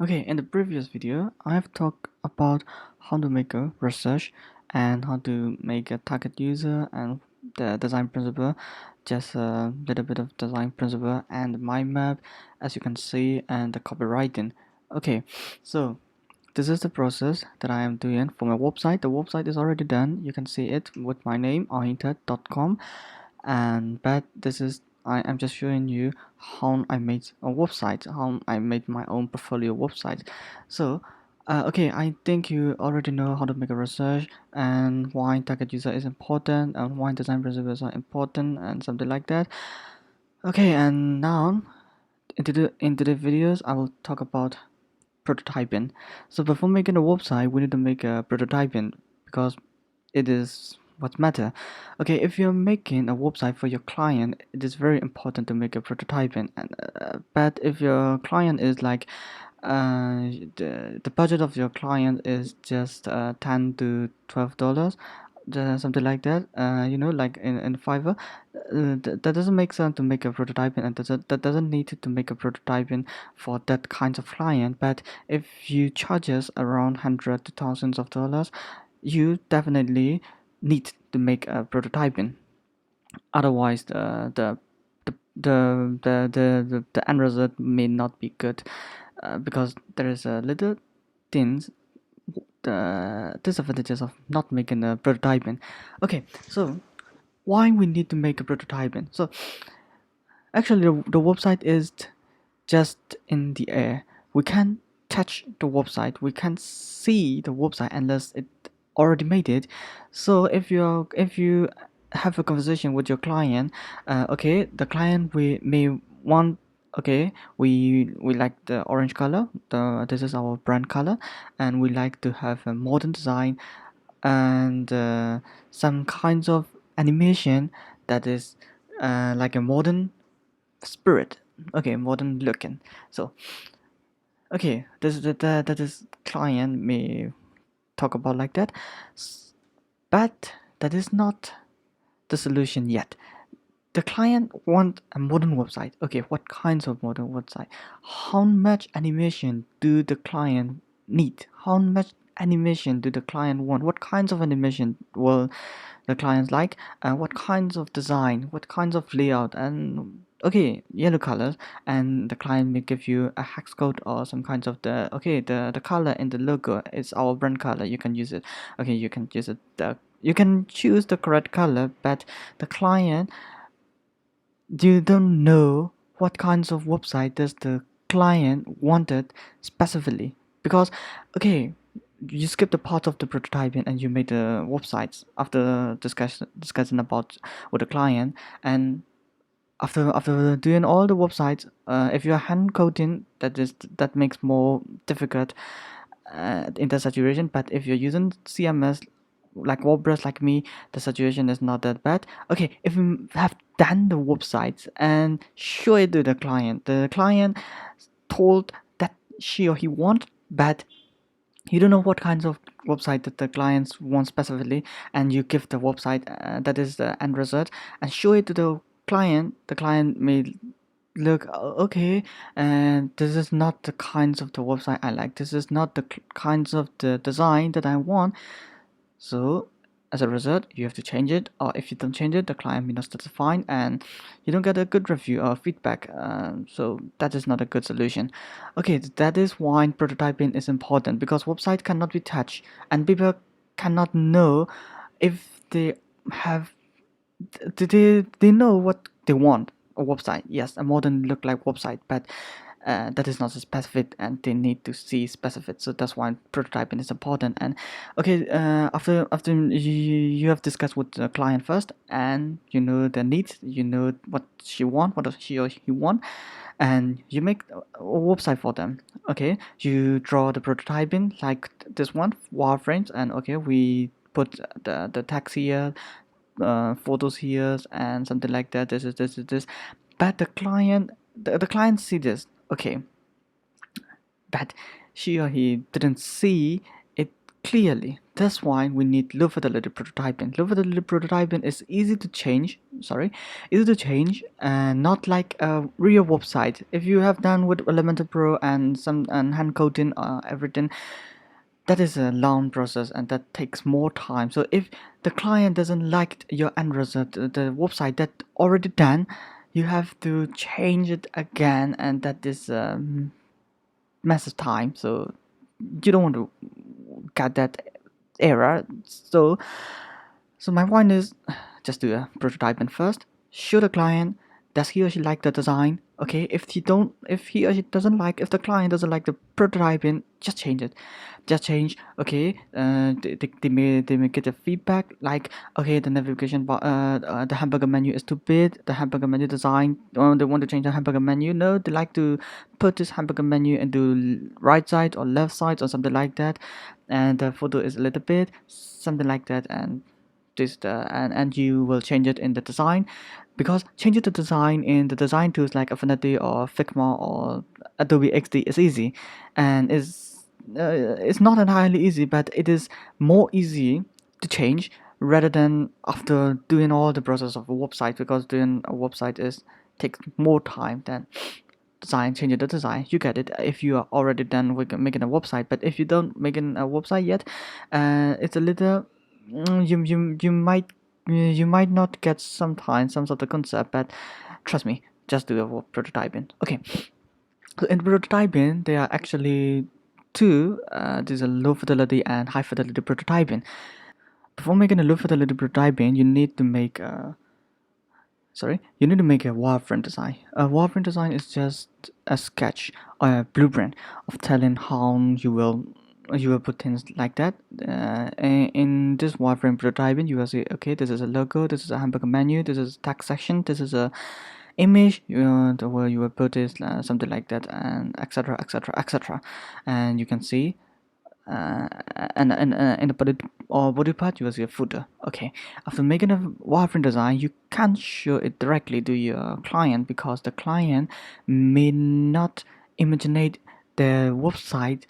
Okay, in the previous video, I've talked about how to make a research and how to make a target user and the design principle, just a little bit of design principle and mind map, as you can see, and the copywriting. Okay, so this is the process that I am doing for my website. The website is already done. You can see it with my name, ahinta.com, and but this is I am just showing you how I made a website, how I made my own portfolio website. So okay, I think you already know how to make a research and why target user is important and why design principles are important and something like that. Okay, and now into the videos I will talk about prototyping. So before making a website, we need to make a prototyping because it is what matter. Okay, if you're making a website for your client, it is very important to make a prototyping. And but if your client is like the budget of your client is just $10 to $12, something like that, like in Fiverr, that doesn't make sense to make a prototyping, and that doesn't need to make a prototyping for that kind of client. But if you charges around hundred to thousands of dollars, you definitely need to make a prototyping. Otherwise, the end result may not be good, because there is a little things, the disadvantages of not making a prototyping. Okay, so why we need to make a prototyping? So actually, the website is just in the air. We can't touch the website. We can't see the website unless it already made it. So if you have a conversation with your client, okay, the client we may want, okay, we like the orange color. This is our brand color, and we like to have a modern design and some kinds of animation that is like a modern spirit, okay, modern looking. So okay, that is client may talk about like that. But that is not the solution yet. The client want a modern website. Okay, what kinds of modern website? How much animation do the client need? How much animation do the client want? What kinds of animation will the clients like? What kinds of design? What kinds of layout? And okay, yellow colors, and the client may give you a hex code or some kinds of the color in the logo is our brand color. You can use it. Okay, you can use it. You can choose the correct color, but the client, you don't know what kinds of website does the client wanted specifically, because okay, you skip the part of the prototyping and you made the websites after discussing about with the client. And after doing all the websites, if you're hand coding, that makes more difficult in the situation. But if you're using CMS like WordPress like me, the situation is not that bad. Okay, if you have done the websites and show it to the client told that she or he want, but you don't know what kinds of website that the clients want specifically, and you give the website that is the end result and show it to the client may look, okay, and this is not the kinds of the website I like, this is not the kinds of the design that I want. So as a result, you have to change it, or if you don't change it, the client may not satisfy and you don't get a good review or feedback. So that is not a good solution. Okay, that is why prototyping is important, because website cannot be touched and people cannot know if they have they know what they want. A website, yes, a modern look like website, but that is not specific and they need to see specific. So that's why prototyping is important. And okay, after you have discussed with the client first, and you know the needs, you know what she want, what does she or he want, and you make a website for them. Okay, you draw the prototyping like this one, wireframes, and okay, we put the text here, photos here, and something like that. This, but the client see this, okay, but she or he didn't see it clearly. that's why we need low fidelity prototyping. Low fidelity prototyping is easy to change. And not like a real website. If you have done with Elementor Pro and some and hand coding everything, that is a long process and that takes more time. So if the client doesn't like your end result, the website that already done, you have to change it again, and that is massive time. So you don't want to get that error. So my point is, just do a prototyping first. Show the client, does he or she like the design? Okay, if he or she doesn't like, if the client doesn't like the prototyping, just change it. Just change. Okay, they may get a feedback like, okay, the navigation bar, the hamburger menu is too big. The hamburger menu design, they want to change the hamburger menu. No, they like to put this hamburger menu into right side or left side or something like that, and the photo is a little bit something like that, and and you will change it in the design, because changing the design in the design tools like Affinity or Figma or Adobe XD is easy, and it's not entirely easy, but it is more easy to change rather than after doing all the process of a website, because doing a website is takes more time than changing the design. You get it if you are already done with making a website, but if you don't making a website yet, it's a little you might not get sometimes some of the concept, but trust me, just do a prototyping. Okay, so in prototyping there are actually two. There's a low fidelity and high fidelity prototyping. Before making a low fidelity prototyping, you need to make a wireframe design. A wireframe design is just a sketch or a blueprint of telling how you will put things like that. In this wireframe prototyping, you will say, okay, this is a logo, this is a hamburger menu, this is text section, this is a image, where you will put it something like that, and etc etc etc, and you can see and in the body part you will see a footer. Okay, after making a wireframe design, you can't show it directly to your client, because the client may not imagine the website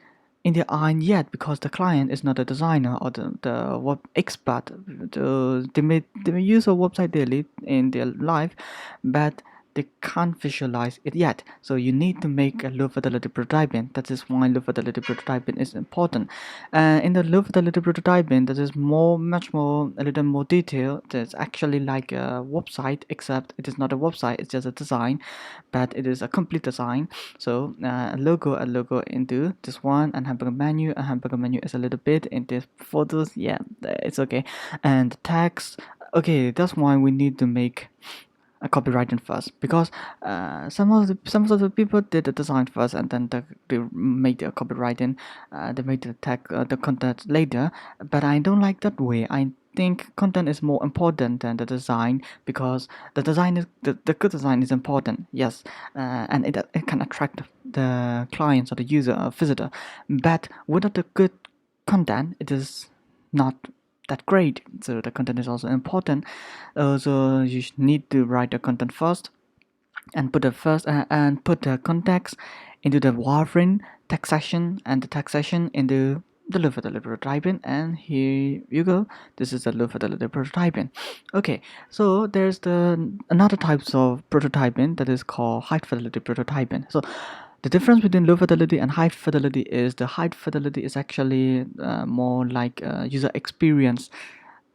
in their eye yet, because the client is not a designer or the web expert. They may use a website daily in their life, but they can't visualize it yet. So you need to make a low fidelity prototyping. That is why low fidelity prototyping is important. In the low fidelity prototyping, that is much more, a little more detailed. It's actually like a website, except it is not a website. It's just a design, but it is a complete design. So a logo into this one, and a hamburger menu is a little bit in this photos. Yeah, it's okay. And the text. Okay, that's why we need to make a copywriting first, because some of the people did the design first, and then they made the copywriting, they made the tag the content later. But I don't like that way. I think content is more important than the design, because the design is the good design is important, yes, and it can attract the clients or the user or visitor, but without the good content, it is not that great. So the content is also important. So you need to write the content first, and put the context into the wireframe text section, and the text section into the low fidelity prototyping. And here you go. This is the low fidelity prototyping. Okay, so there's the another types of prototyping that is called high fidelity prototyping. So the difference between low fidelity and high fidelity is the high fidelity is actually more like user experience.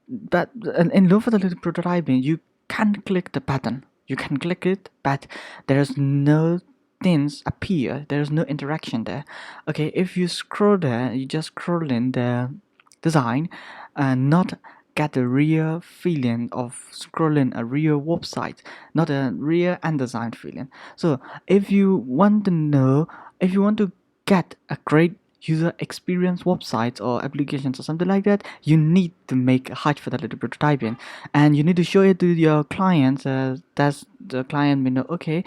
But in low fidelity prototyping, you can click the button. You can click it, but there's no things appear. There's no interaction there. Okay, if you scroll there, you just scroll in the design, and not get the real feeling of scrolling a real website, not a real and design feeling. So if you want to know, if you want to get a great user experience websites or applications or something like that, you need to make a high fidelity prototyping, and you need to show it to your clients. That's the client may know, okay,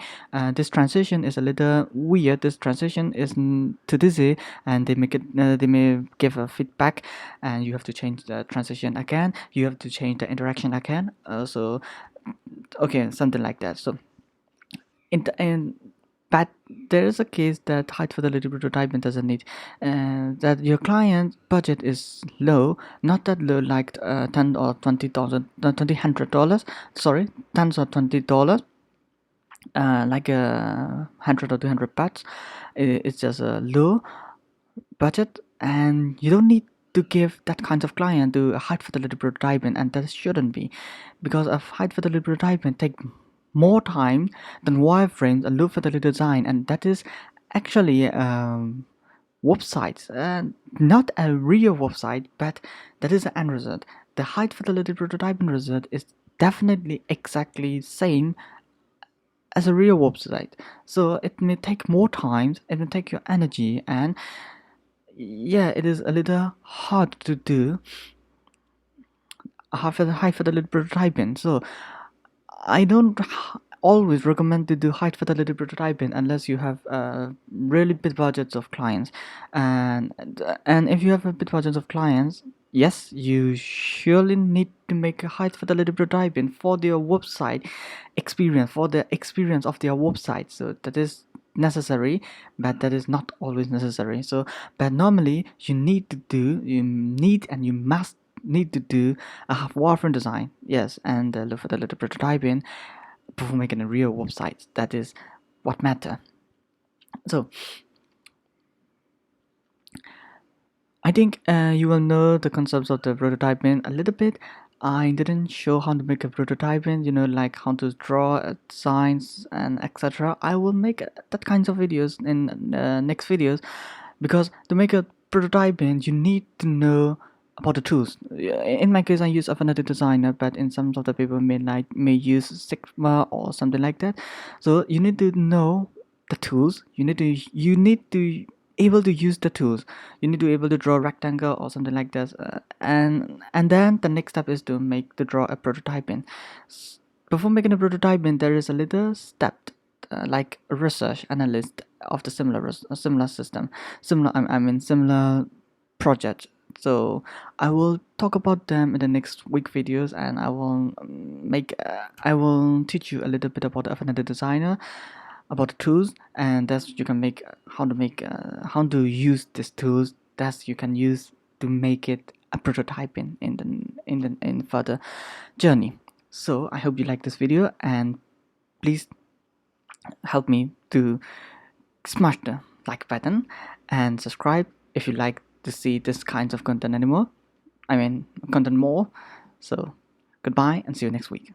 this transition is a little weird, this transition is too dizzy, and they may give a feedback, and you have to change the transition again, you have to change the interaction again. So okay, something like that. So in the end, but there is a case that high fidelity prototyping doesn't need, that your client budget is low, not that low like 10 or 20,000, $100, sorry, tens or $20, like a 100 or 200 bahts. It's just a low budget, and you don't need to give that kind of client to a high fidelity prototyping, and that shouldn't be, because a high fidelity prototyping take more time than wireframes and low fidelity design, and that is actually websites, not a real website, but that is the end result. The high fidelity prototyping result is definitely exactly same as a real website, so it may take more time, it may take your energy, and yeah, it is a little hard to do high fidelity prototyping. So I don't always recommend to do high fidelity prototyping unless you have really big budgets of clients, and if you have a big budget of clients, yes, you surely need to make a high fidelity prototyping for their website experience, for the experience of their website. So that is necessary, but that is not always necessary. So but normally you need and you must need to do a wireframe design, yes, and look for the little prototyping before making a real website. That is what matter. So I think you will know the concepts of the prototyping a little bit. I didn't show how to make a prototyping, like how to draw designs and etc. I will make that kinds of videos in next videos, because to make a prototyping you need to know about the tools. In my case, I use Affinity Designer, but in some of the people may use Sigma or something like that. So you need to know the tools. You need to able to use the tools. You need to be able to draw a rectangle or something like that, and then the next step is to draw a prototyping. Before making a prototyping, there is a little step, like a research analyst of the similar system, similar project. So I will talk about them in the next week videos, and I will teach you a little bit about the Affinity Designer, about the tools, and that's you can make how to use these tools that you can use to make it a prototyping in further journey. So I hope you like this video, and please help me to smash the like button and subscribe if you like to see this kinds of content anymore. I mean, content more. So goodbye and see you next week.